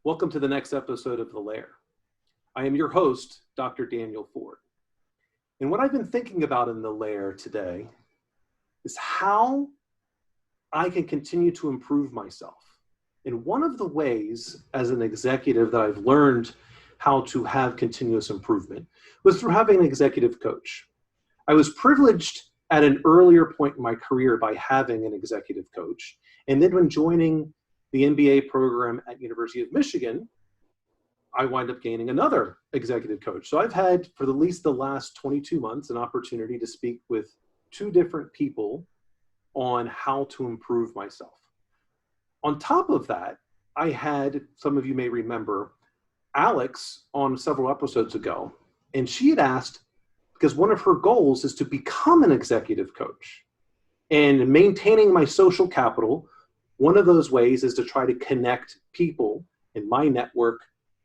Welcome to the next episode of The Lair. I am your host, Dr. Daniel Ford. And what I've been thinking about in The Lair today is how I can continue to improve myself. And one of the ways as an executive that I've learned how to have continuous improvement was through having an executive coach. I was privileged at an earlier point in my career by having an executive coach. And then when joining the MBA program at University of Michigan, I wind up gaining another executive coach. So I've had, for at least the last 22 months, an opportunity to speak with two different people on how to improve myself. On top of that, I had, some of you may remember, Alex on several episodes ago, and she had asked, because one of her goals is to become an executive coach. And maintaining my social capital, one of those ways is to try to connect people in my network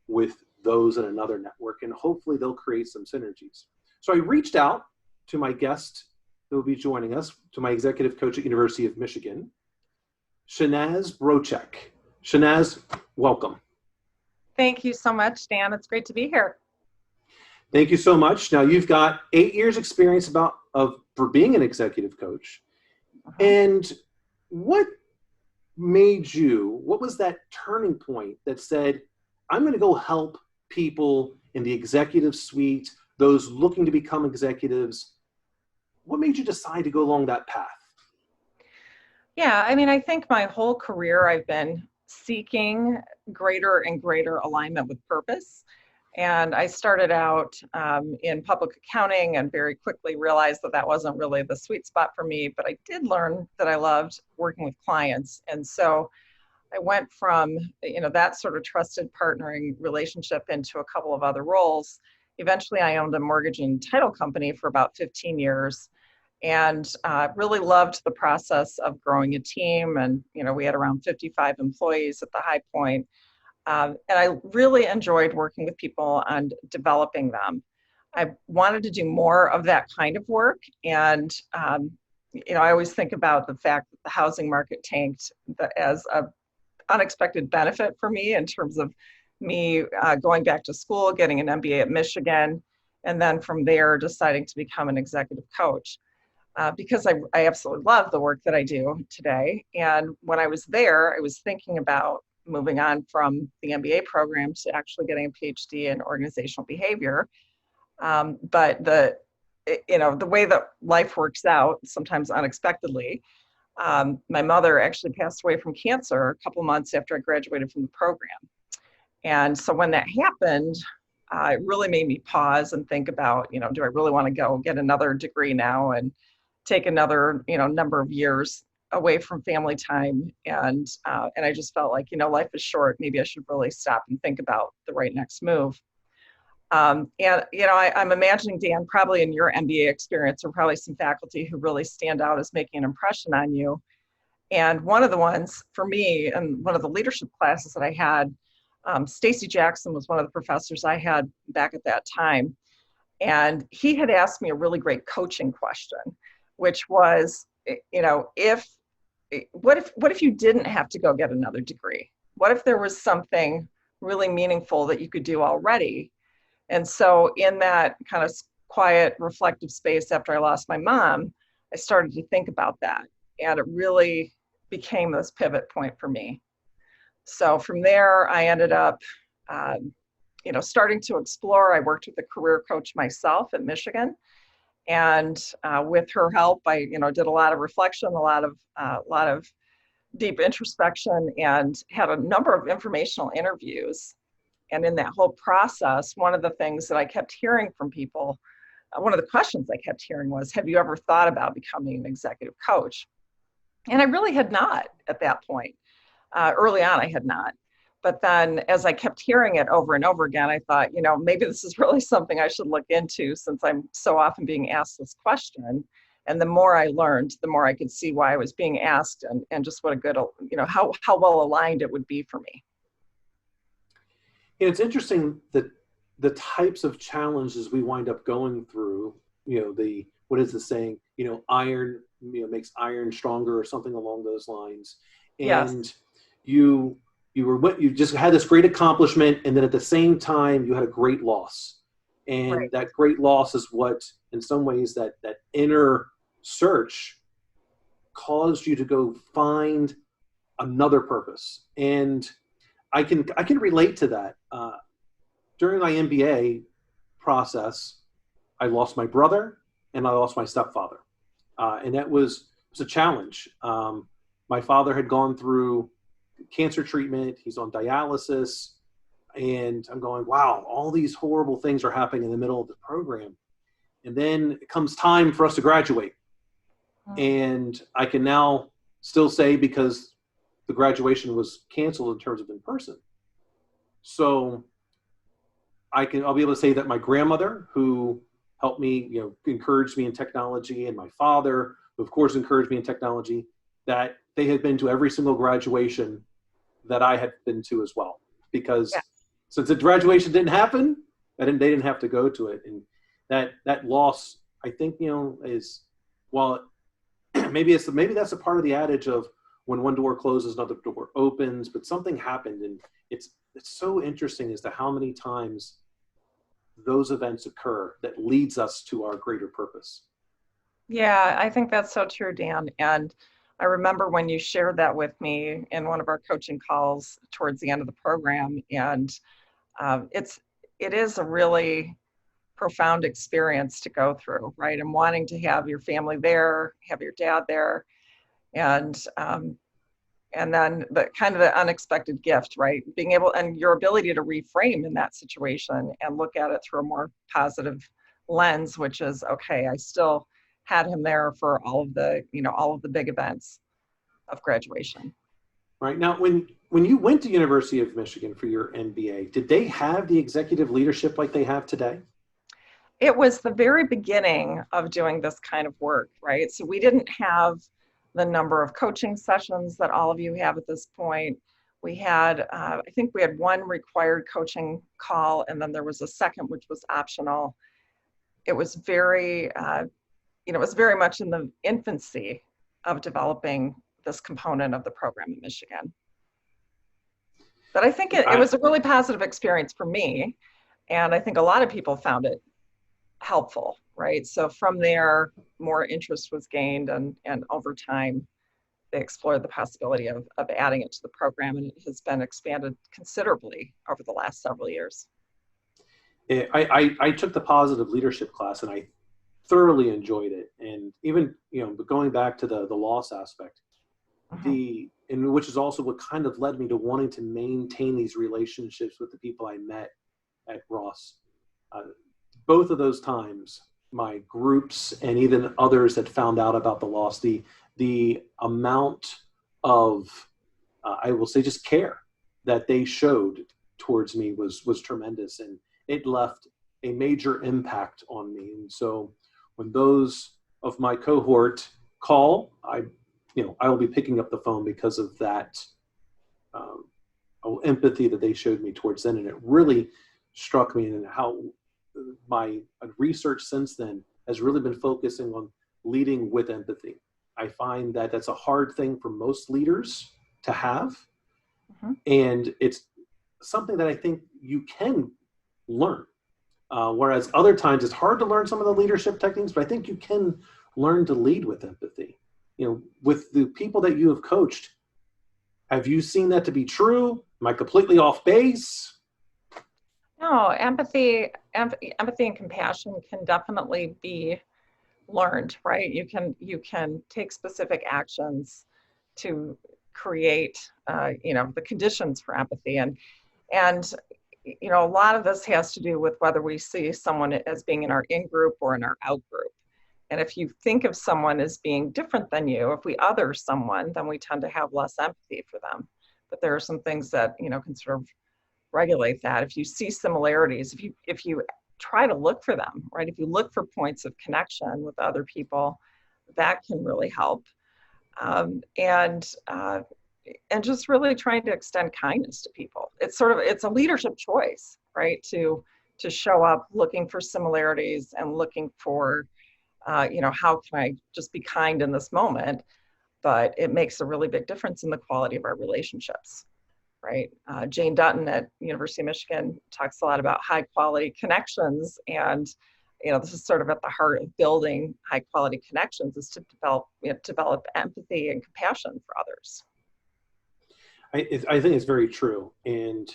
with those in another network, and hopefully they'll create some synergies. So I reached out to my guest who will be joining us, to my executive coach at University of Michigan, Shahnaz Broucek. Shahnaz, welcome. Thank you so much, Dan. It's great to be here. Thank you so much. Now you've got 8 years experience for being an executive coach. And what was that turning point that said, I'm going to go help people in the executive suite, those looking to become executives? What made you decide to go along that path? Yeah, I think my whole career I've been seeking greater and greater alignment with purpose. And I started out in public accounting and very quickly realized that wasn't really the sweet spot for me, but I did learn that I loved working with clients. And so I went from, that sort of trusted partnering relationship into a couple of other roles. Eventually I owned a mortgage and title company for about 15 years and really loved the process of growing a team. And, we had around 55 employees at the high point. And I really enjoyed working with people and developing them. I wanted to do more of that kind of work. And, I always think about the fact that the housing market tanked as an unexpected benefit for me in terms of me going back to school, getting an MBA at Michigan, and then from there deciding to become an executive coach. Because I absolutely love the work that I do today. And when I was there, I was thinking about moving on from the MBA program to actually getting a PhD in organizational behavior. But the way that life works out, sometimes unexpectedly, my mother actually passed away from cancer a couple months after I graduated from the program. And so when that happened, it really made me pause and think about, do I really want to go get another degree now and take another, number of years away from family time. And I just felt like, life is short. Maybe I should really stop and think about the right next move. I'm imagining, Dan, probably in your MBA experience, there are probably some faculty who really stand out as making an impression on you. And one of the ones for me, and one of the leadership classes that I had, Stacy Jackson was one of the professors I had back at that time. And he had asked me a really great coaching question, which was, what if you didn't have to go get another degree? What if there was something really meaningful that you could do already? And so in that kind of quiet, reflective space after I lost my mom, I started to think about that. And it really became this pivot point for me. So from there, I ended up, starting to explore. I worked with a career coach myself at Michigan. And with her help, I did a lot of reflection, a lot of deep introspection, and had a number of informational interviews. And in that whole process, one of the things that I kept hearing from people, one of the questions I kept hearing was, have you ever thought about becoming an executive coach? And I really had not at that point. Early on, I had not. But then as I kept hearing it over and over again, I thought, maybe this is really something I should look into since I'm so often being asked this question. And the more I learned, the more I could see why I was being asked and just what a good, how well aligned it would be for me. It's interesting that the types of challenges we wind up going through, what is the saying, iron, makes iron stronger or something along those lines. And yes. you you just had this great accomplishment, and then at the same time you had a great loss, and Right. that great loss is what, in some ways, that inner search caused you to go find another purpose. And I can relate to that. During my MBA process, I lost my brother and I lost my stepfather, and that was a challenge. My father had gone through cancer treatment; he's on dialysis, and I'm going, wow, all these horrible things are happening in the middle of the program. And then it comes time for us to graduate, Mm. and I can now still say, because the graduation was canceled in terms of in person. So I'll be able to say that my grandmother, who helped me, encouraged me in technology, and my father, who of course encouraged me in technology, that they had been to every single graduation that I had been to as well. Because Yeah. since the graduation didn't happen, they didn't have to go to it. And that loss, I think, is, well, maybe that's a part of the adage of, when one door closes, another door opens. But something happened, and it's so interesting as to how many times those events occur that leads us to our greater purpose. Yeah, I think that's so true, Dan. And I remember when you shared that with me in one of our coaching calls towards the end of the program. And it's it is a really profound experience to go through, right? And wanting to have your family there, have your dad there, and then the kind of the unexpected gift, right? Being able, and your ability to reframe in that situation and look at it through a more positive lens, which is, okay, I still had him there for all of the big events of graduation. Right now, when you went to University of Michigan for your MBA, did they have the executive leadership like they have today? It was the very beginning of doing this kind of work, right? So we didn't have the number of coaching sessions that all of you have at this point. We had, I think we had one required coaching call, and then there was a second, which was optional. It was it was very much in the infancy of developing this component of the program in Michigan. But I think it I, was a really positive experience for me. And I think a lot of people found it helpful, right? So from there, more interest was gained, and over time, they explored the possibility of adding it to the program, and it has been expanded considerably over the last several years. I took the positive leadership class, and I thoroughly enjoyed it. And even, but going back to the loss aspect, Mhm. and which is also what kind of led me to wanting to maintain these relationships with the people I met at Ross. Uh, both of those times, my groups and even others that found out about the loss, the amount of, I will say, just care that they showed towards me was tremendous, and it left a major impact on me. And so when those of my cohort call, I will be picking up the phone because of that um, empathy that they showed me towards then. And it really struck me, and how my research since then has really been focusing on leading with empathy. I find that that's a hard thing for most leaders to have. Mhm. And it's something that I think you can learn. Whereas other times it's hard to learn some of the leadership techniques, but I think you can learn to lead with empathy. With the people that you have coached, have you seen that to be true? Am I completely off base? No, empathy and compassion can definitely be learned, right? You can take specific actions to create, the conditions for empathy, and a lot of this has to do with whether we see someone as being in our in group or in our out group. And if you think of someone as being different than you, if we other someone, then we tend to have less empathy for them. But there are some things that can sort of regulate that. If you see similarities, if you try to look for them, right? If you look for points of connection with other people, that can really help. Um, and uh, and just really trying to extend kindness to people. It's a leadership choice, right? To show up looking for similarities and looking for, how can I just be kind in this moment? But it makes a really big difference in the quality of our relationships. right? Jane Dutton at University of Michigan talks a lot about high quality connections, and this is sort of at the heart of building high quality connections, is to develop empathy and compassion for others. I think it's very true, and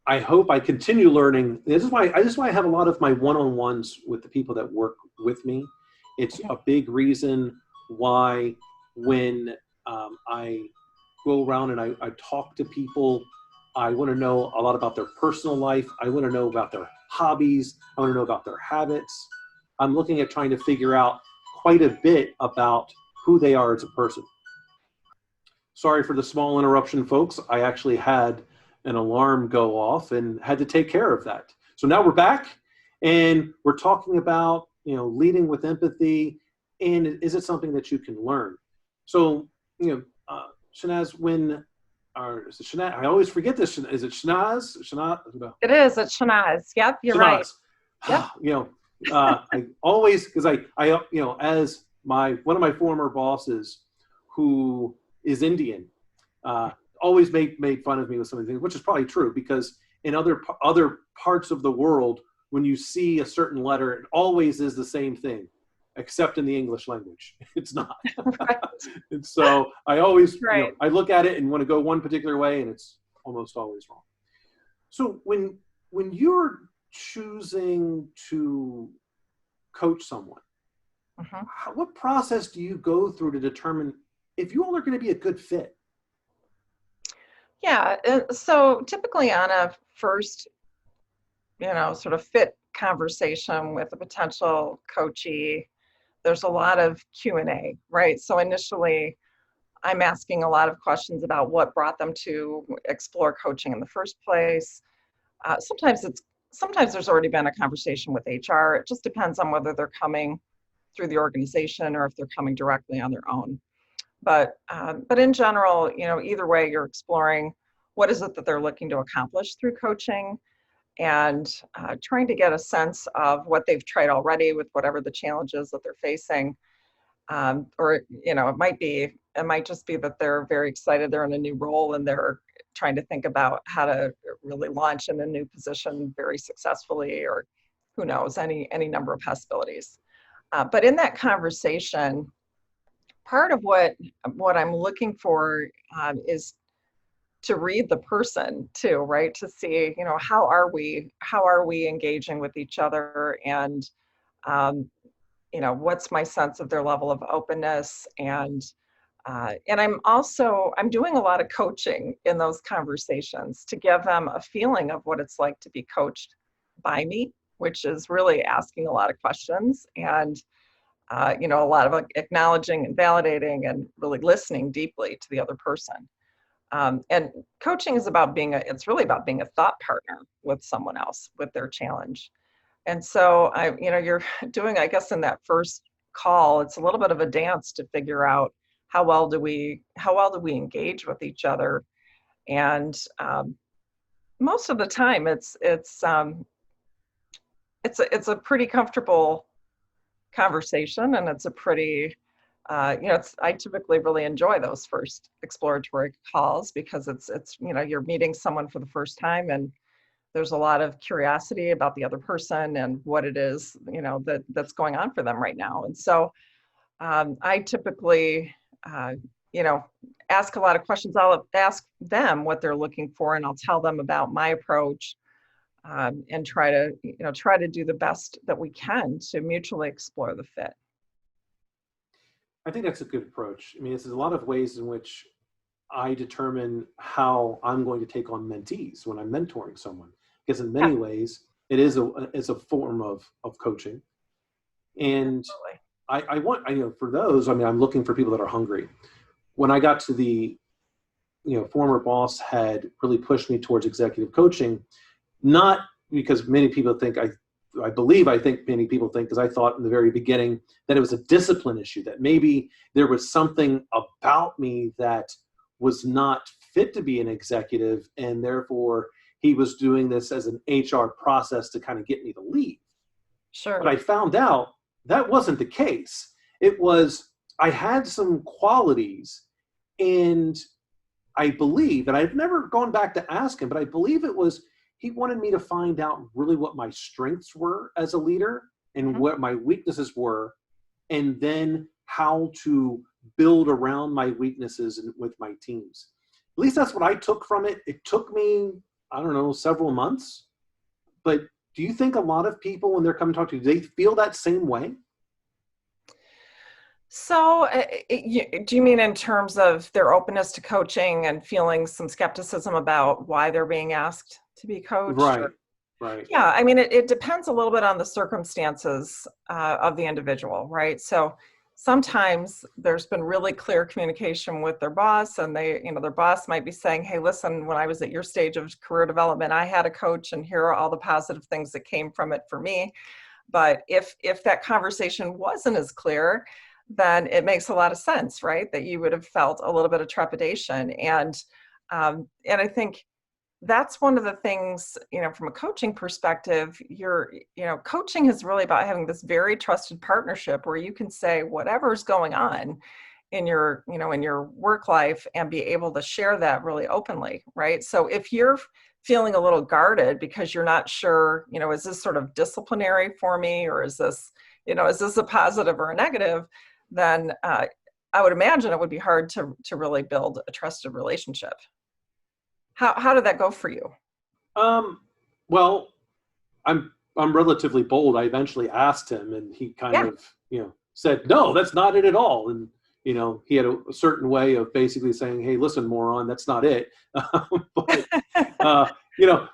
I hope I continue learning. This is why I have a lot of my one-on-ones with the people that work with me. It's a big reason why when I go around and I talk to people, I want to know a lot about their personal life. I want to know about their hobbies. I want to know about their habits. I'm looking at trying to figure out quite a bit about who they are as a person. Sorry for the small interruption, folks. I actually had an alarm go off and had to take care of that. So now we're back and we're talking about, leading with empathy, and is it something that you can learn? So, Shahnaz, is it Shahnaz? I always forget this. Is it Shahnaz? Shahnaz? It is. It's Shahnaz. Yep, you're right. Yep. I always, because I as one of my former bosses who is Indian, always made fun of me with some of the things, which is probably true, because in other parts of the world, when you see a certain letter, it always is the same thing, except in the English language. It's not. Right. And so I always, right. I look at it and want to go one particular way, and it's almost always wrong. So when you're choosing to coach someone, what process do you go through to determine if you all are going to be a good fit? Yeah, so typically on a first, sort of fit conversation with a potential coachee, there's a lot of Q&A, right? So initially, I'm asking a lot of questions about what brought them to explore coaching in the first place. Sometimes there's already been a conversation with HR. It just depends on whether they're coming through the organization or if they're coming directly on their own. But in general, either way, you're exploring what is it that they're looking to accomplish through coaching, and trying to get a sense of what they've tried already with whatever the challenges that they're facing. Or it might just be that they're very excited they're in a new role and they're trying to think about how to really launch in a new position very successfully, or who knows, any number of possibilities. But in that conversation, part of what I'm looking for is to read the person too, right? To see, how are we engaging with each other, and what's my sense of their level of openness, and I'm doing a lot of coaching in those conversations to give them a feeling of what it's like to be coached by me, which is really asking a lot of questions, and a lot of acknowledging and validating and really listening deeply to the other person. And coaching is it's really about being a thought partner with someone else with their challenge. And so you're doing, I guess, in that first call, it's a little bit of a dance to figure out how well do we engage with each other. And most of the time it's a pretty comfortable conversation, and it's a pretty I typically really enjoy those first exploratory calls, because it's you're meeting someone for the first time, and there's a lot of curiosity about the other person and what it is that's going on for them right now. And so I typically ask a lot of questions. I'll ask them what they're looking for, and I'll tell them about my approach, and try to do the best that we can to mutually explore the fit. I think that's a good approach. I mean, there's a lot of ways in which I determine how I'm going to take on mentees when I'm mentoring someone, because in many ways it is a form of coaching. And I for those, I'm looking for people that are hungry. When I got to the, former boss had really pushed me towards executive coaching, not because many people think I think many people think, because I thought in the very beginning that it was a discipline issue, that maybe there was something about me that was not fit to be an executive, and therefore he was doing this as an HR process to kind of get me to leave. Sure. But I found out that wasn't the case. It was, I had some qualities, and I believe, and I've never gone back to ask him, but I believe it was, he wanted me to find out really what my strengths were as a leader and what my weaknesses were, and then how to build around my weaknesses with my teams. At least that's what I took from it. It took me, I don't know, several months. But do you think a lot of people, when they're coming to talk to you, do they feel that same way? So, do you mean in terms of their openness to coaching and feeling some skepticism about why they're being asked to be coached? Right, right. Yeah, I mean, it depends a little bit on the circumstances of the individual, right? So sometimes there's been really clear communication with their boss, and their boss might be saying, hey, listen, when I was at your stage of career development, I had a coach, and here are all the positive things that came from it for me. But if that conversation wasn't as clear, then it makes a lot of sense, right? That you would have felt a little bit of trepidation. And I think that's one of the things, from a coaching perspective, coaching is really about having this very trusted partnership where you can say whatever's going on in your work life and be able to share that really openly, right? So if you're feeling a little guarded because you're not sure, is this sort of disciplinary for me, or is this a positive or a negative, then I would imagine it would be hard to really build a trusted relationship. How did that go for you? Well, I'm relatively bold. I eventually asked him, and he kind of, said, no, that's not it at all. And, he had a certain way of basically saying, hey, listen, moron, that's not it. But,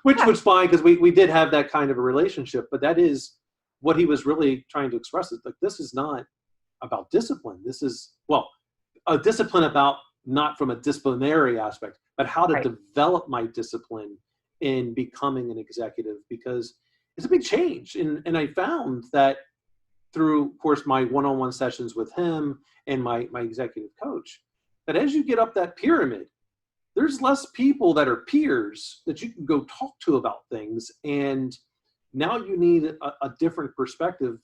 which was fine, because we did have that kind of a relationship. But that is what he was really trying to express. Is like, this is not about discipline. This is, a discipline about, not from a disciplinary aspect, but how to develop my discipline in becoming an executive, because it's a big change. And I found that through, of course, my one-on-one sessions with him and my executive coach, that as you get up that pyramid, there's less people that are peers that you can go talk to about things. And now you need a different perspective,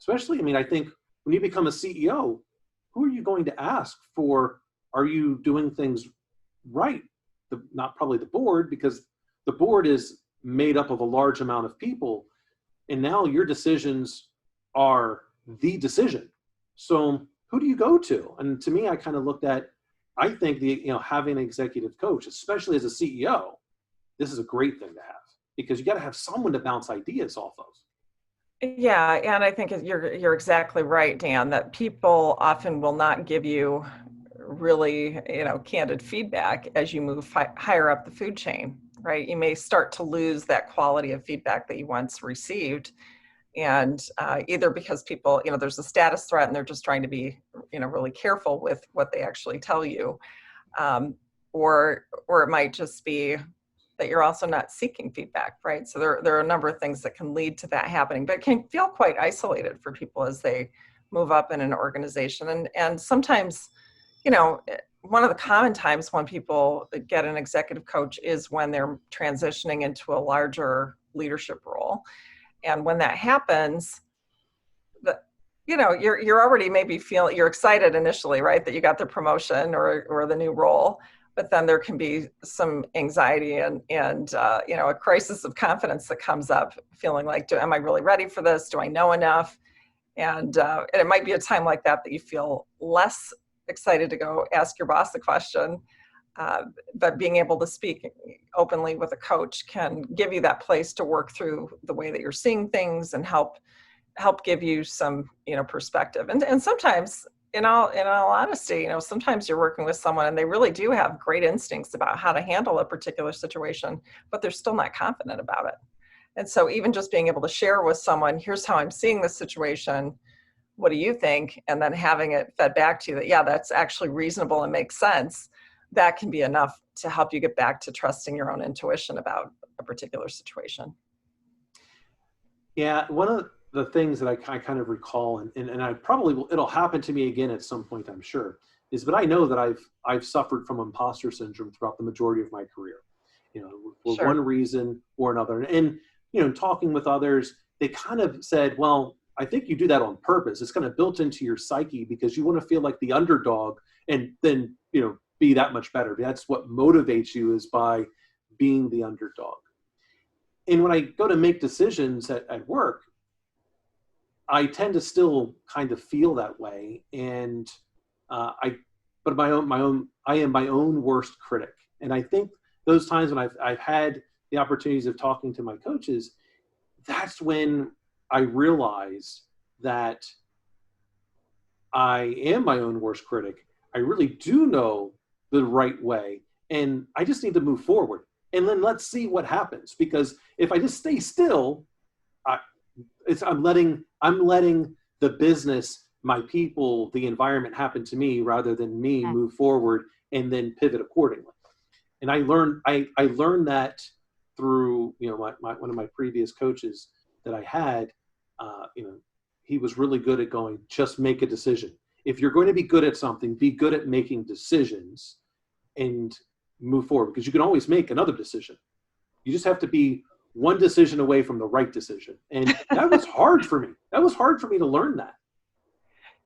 especially, I think when you become a CEO, who are you going to ask for? Are you doing things right? Not probably the board, because the board is made up of a large amount of people, and now your decisions are the decision. So who do you go to? And to me, I kind of looked at, I think having an executive coach, especially as a CEO, this is a great thing to have, because you got to have someone to bounce ideas off of. Yeah, and I think you're exactly right, Dan, that people often will not give you really, candid feedback as you move higher up the food chain, right? You may start to lose that quality of feedback that you once received. And either because people, there's a status threat and they're just trying to be, really careful with what they actually tell you. Or it might just be that you're also not seeking feedback, right? So there are a number of things that can lead to that happening, but it can feel quite isolated for people as they move up in an organization. And sometimes, one of the common times when people get an executive coach is when they're transitioning into a larger leadership role. And when that happens, you're already maybe you're excited initially, right, that you got the promotion or the new role. But then there can be some anxiety and a crisis of confidence that comes up, feeling like, am I really ready for this? Do I know enough? And it might be a time like that you feel less excited to go ask your boss a question. But being able to speak openly with a coach can give you that place to work through the way that you're seeing things and help give you some, perspective. And sometimes, in all honesty, sometimes you're working with someone and they really do have great instincts about how to handle a particular situation, but they're still not confident about it. And so even just being able to share with someone, here's how I'm seeing this situation, what do you think? And then having it fed back to you that, yeah, that's actually reasonable and makes sense. That can be enough to help you get back to trusting your own intuition about a particular situation. Yeah, one of the things that I kind of recall, and I probably will, it'll happen to me again at some point, I'm sure, but I know that I've suffered from imposter syndrome throughout the majority of my career, for Sure. one reason or another. And, talking with others, they kind of said, well, I think you do that on purpose. It's kind of built into your psyche because you want to feel like the underdog, and then, be that much better. That's what motivates you, is by being the underdog. And when I go to make decisions at work, I tend to still kind of feel that way. And I am my own worst critic. And I think those times when I've had the opportunities of talking to my coaches, that's when I realize that I am my own worst critic. I really do know the right way, and I just need to move forward. And then let's see what happens. Because if I just stay still, I'm letting the business, my people, the environment happen to me rather than me move forward and then pivot accordingly. And I learned that through, one of my previous coaches that I had. He was really good at going, just make a decision. If you're going to be good at something, be good at making decisions and move forward, because you can always make another decision. You just have to be one decision away from the right decision. And that was hard for me. That was hard for me to learn that.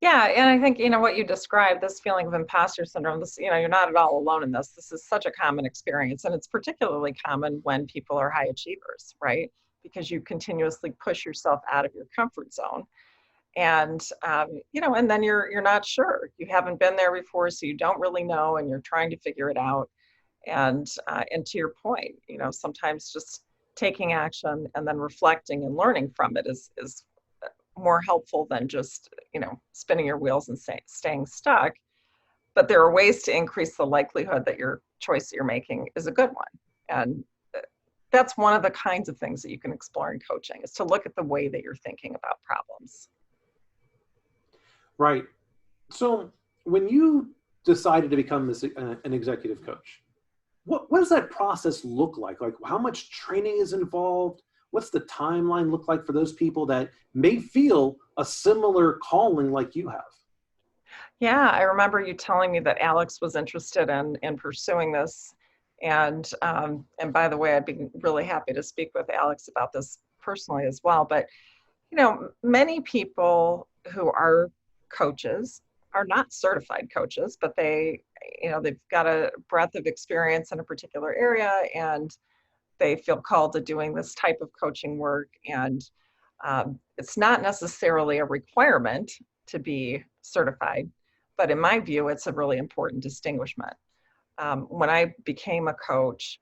Yeah, and I think, what you described, this feeling of imposter syndrome, this, you're not at all alone in this. This is such a common experience, and it's particularly common when people are high achievers, right? Because you continuously push yourself out of your comfort zone. And, and then you're not sure. You haven't been there before, so you don't really know, and you're trying to figure it out. And to your point, sometimes just taking action and then reflecting and learning from it is more helpful than just, spinning your wheels and staying stuck. But there are ways to increase the likelihood that your choice that you're making is a good one. And that's one of the kinds of things that you can explore in coaching, is to look at the way that you're thinking about problems. Right. So when you decided to become an executive coach, what does that process look like? Like, how much training is involved? What's the timeline look like for those people that may feel a similar calling like you have? Yeah, I remember you telling me that Alex was interested in pursuing this. And by the way, I'd be really happy to speak with Alex about this personally as well. But, many people who are coaches are not certified coaches, but they've got a breadth of experience in a particular area, and they feel called to doing this type of coaching work. And it's not necessarily a requirement to be certified, but in my view, it's a really important distinguishment. When I became a coach,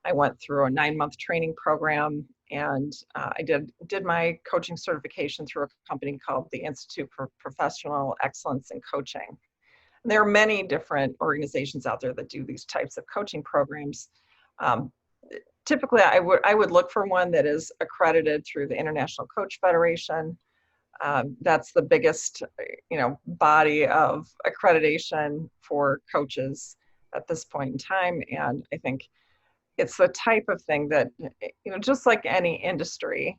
I went through a 9-month training program, and I did my coaching certification through a company called the Institute for Professional Excellence in Coaching. And there are many different organizations out there that do these types of coaching programs. Typically, I would look for one that is accredited through the International Coach Federation. That's the biggest, body of accreditation for coaches at this point in time. And I think it's the type of thing that, just like any industry,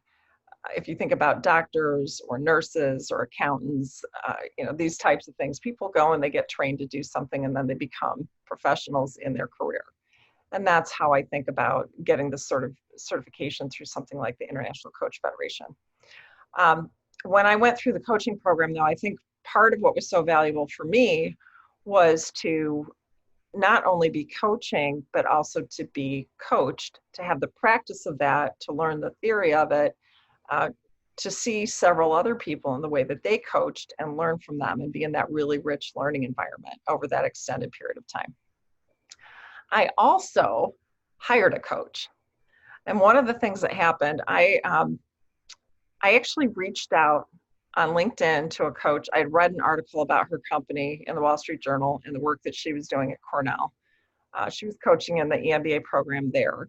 if you think about doctors or nurses or accountants, these types of things, people go and they get trained to do something, and then they become professionals in their career. And that's how I think about getting this sort of certification through something like the International Coach Federation. When I went through the coaching program, though, I think part of what was so valuable for me was to not only be coaching, but also to be coached, to have the practice of that, to learn the theory of it, to see several other people in the way that they coached and learn from them, and be in that really rich learning environment over that extended period of time. I also hired a coach. And one of the things that happened, I actually reached out on LinkedIn to a coach. I'd read an article about her company in the Wall Street Journal and the work that she was doing at Cornell. She was coaching in the EMBA program there.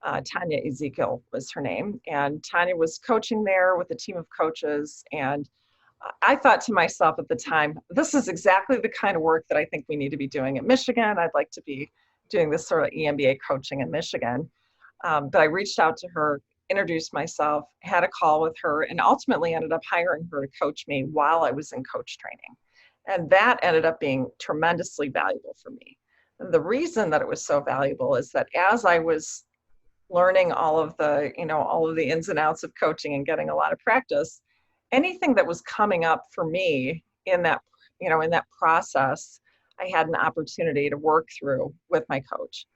Tanya Ezekiel was her name. And Tanya was coaching there with a team of coaches. And I thought to myself at the time, this is exactly the kind of work that I think we need to be doing at Michigan. I'd like to be doing this sort of EMBA coaching in Michigan. But I reached out to her, introduced myself, had a call with her, and ultimately ended up hiring her to coach me while I was in coach training. And that ended up being tremendously valuable for me. And the reason that it was so valuable is that as I was learning all of the ins and outs of coaching and getting a lot of practice, anything that was coming up for me in that process, I had an opportunity to work through with my coach.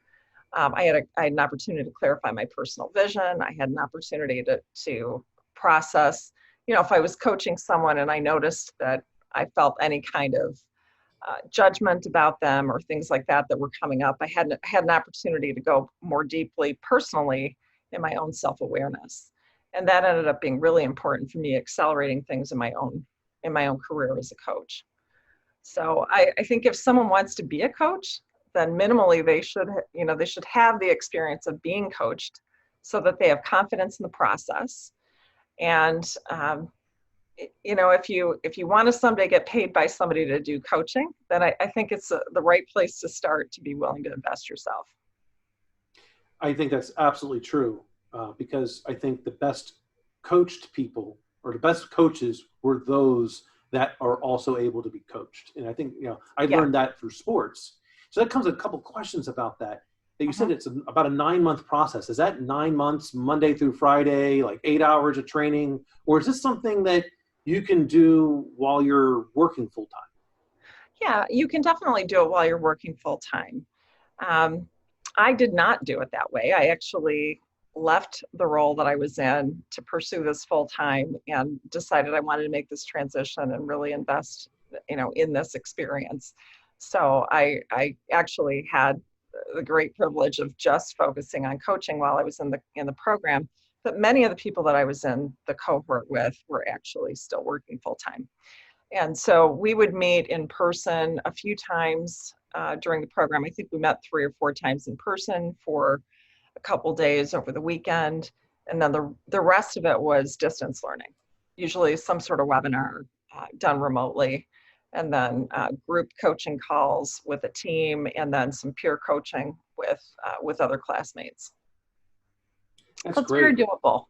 I had an opportunity to clarify my personal vision. I had an opportunity to process, if I was coaching someone and I noticed that I felt any kind of judgment about them or things like that were coming up, I had an opportunity to go more deeply personally in my own self-awareness. And that ended up being really important for me, accelerating things in my own career as a coach. So I think if someone wants to be a coach, then minimally they should have the experience of being coached so that they have confidence in the process. And, if you want to someday get paid by somebody to do coaching, then I think it's the right place to start to be willing to invest yourself. I think that's absolutely true, because I think the best coached people or the best coaches were those that are also able to be coached. And I think, I learned that through sports. So that comes a couple questions about that. You said it's about a 9-month process. Is that 9 months, Monday through Friday, like 8 hours of training? Or is this something that you can do while you're working full time? Yeah, you can definitely do it while you're working full time. I did not do it that way. I actually left the role that I was in to pursue this full time and decided I wanted to make this transition and really invest, in this experience. So I actually had the great privilege of just focusing on coaching while I was in the program. But many of the people that I was in the cohort with were actually still working full time. And so we would meet in person a few times during the program. I think we met 3 or 4 times in person for a couple days over the weekend. And then the rest of it was distance learning, usually some sort of webinar done remotely, and then group coaching calls with a team, and then some peer coaching with other classmates. That's great. Very doable.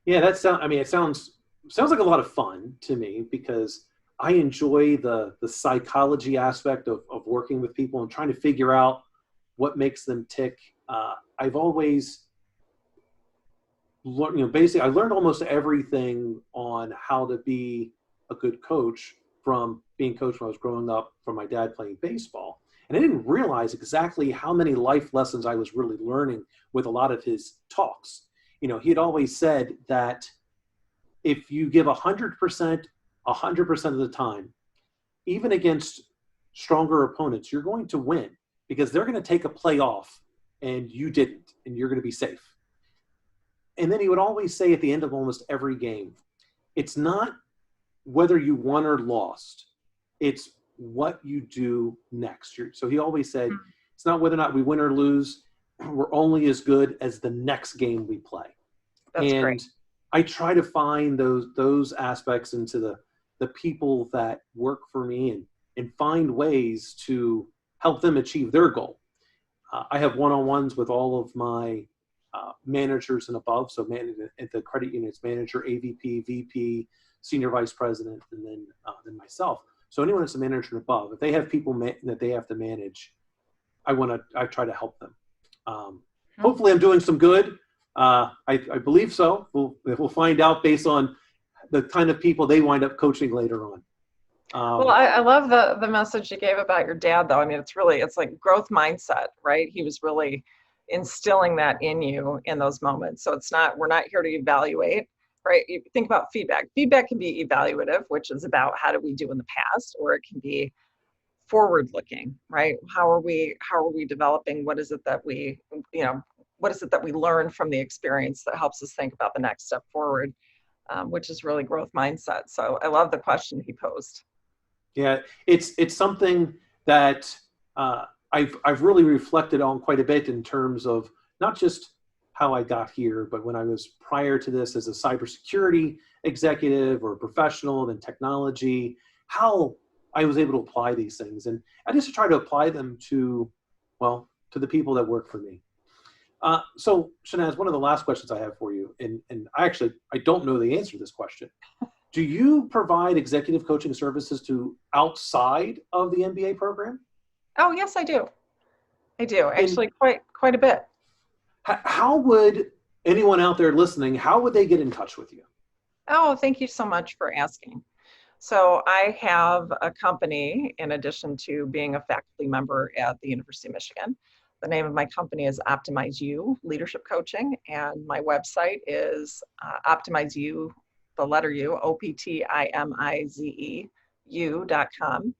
Yeah, it sounds like a lot of fun to me, because I enjoy the psychology aspect of working with people and trying to figure out what makes them tick. I've always learned, basically I learned almost everything on how to be a good coach from being coached when I was growing up from my dad playing baseball. And I didn't realize exactly how many life lessons I was really learning with a lot of his talks. He had always said that if you give 100% of the time, even against stronger opponents, you're going to win, because they're going to take a play off and you didn't, and you're going to be safe. And then he would always say at the end of almost every game, it's not whether you won or lost, it's what you do next. So he always said, it's not whether or not we win or lose, we're only as good as the next game we play. That's great. I try to find those aspects into the people that work for me and find ways to help them achieve their goal. I have one-on-ones with all of my managers and above. So at the credit units, manager, AVP, VP, senior vice president, and then myself. So anyone that's a manager and above, if they have people that they have to manage, I try to help them. Hopefully I'm doing some good. I believe so. We'll find out based on the kind of people they wind up coaching later on. Well, I love the message you gave about your dad, though. I mean, it's like growth mindset, right? He was really instilling that in you in those moments. So we're not here to evaluate, right? You think about feedback. Feedback can be evaluative, which is about how did we do in the past, or it can be forward looking, right? How are we developing? What is it that we learn from the experience that helps us think about the next step forward, which is really growth mindset. So I love the question he posed. Yeah, it's something that I've really reflected on quite a bit in terms of not just how I got here, but when I was prior to this as a cybersecurity executive or professional, then technology, how I was able to apply these things. And I just try to apply them to the people that work for me. So Shahnaz, one of the last questions I have for you, and I don't know the answer to this question. Do you provide executive coaching services to outside of the MBA program? Oh, yes, I do. Actually, quite a bit. How would anyone out there listening, how would they get in touch with you? Oh, thank you so much for asking. So I have a company in addition to being a faculty member at the University of Michigan. The name of my company is Optimize You Leadership Coaching, and my website is Optimize You, the letter U, OPTIMIZEU.com.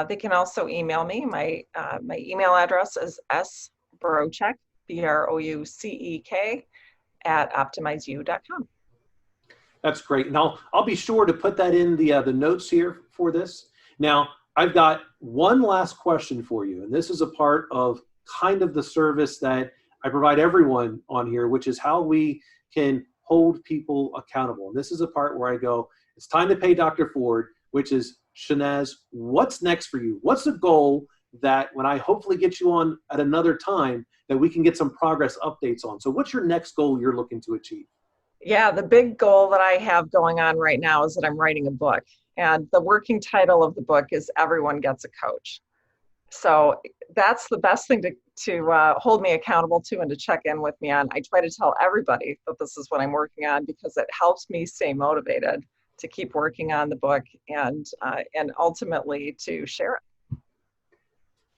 They can also email me. My email address is sbroucek, BROUCEK, at optimizeu.com. That's great. And I'll be sure to put that in the notes here for this. Now, I've got one last question for you, and this is a part of kind of the service that I provide everyone on here, which is how we can hold people accountable. And this is a part where I go, it's time to pay Dr. Ford, which is, Shahnaz, what's next for you? What's the goal that when I hopefully get you on at another time that we can get some progress updates on? So what's your next goal you're looking to achieve? Yeah, the big goal that I have going on right now is that I'm writing a book. And the working title of the book is Everyone Gets a Coach. So that's the best thing to hold me accountable to and to check in with me on. I try to tell everybody that this is what I'm working on because it helps me stay motivated to keep working on the book and ultimately to share it.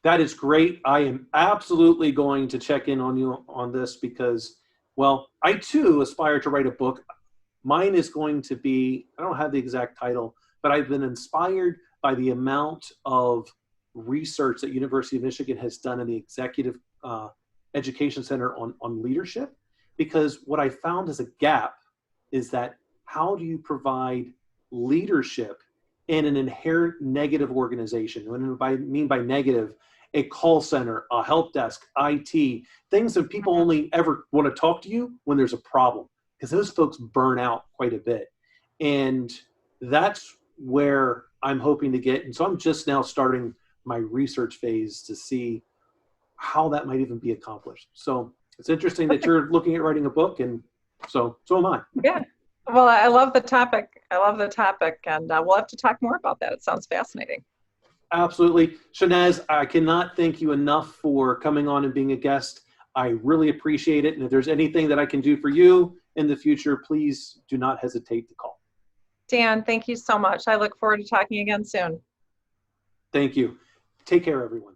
That is great. I am absolutely going to check in on you on this because, well, I too aspire to write a book. Mine is going to be, I don't have the exact title, but I've been inspired by the amount of research that University of Michigan has done in the Executive Education Center on leadership. Because what I found as a gap is that how do you provide leadership in an inherent negative organization? What I mean by negative, a call center, a help desk, IT, things that people only ever want to talk to you when there's a problem, because those folks burn out quite a bit. And that's where I'm hoping to get. And so I'm just now starting my research phase to see how that might even be accomplished. So it's interesting that you're looking at writing a book, and so am I. Yeah. Well, I love the topic. And we'll have to talk more about that. It sounds fascinating. Absolutely. Shahnaz, I cannot thank you enough for coming on and being a guest. I really appreciate it. And if there's anything that I can do for you in the future, please do not hesitate to call. Dan, thank you so much. I look forward to talking again soon. Thank you. Take care, everyone.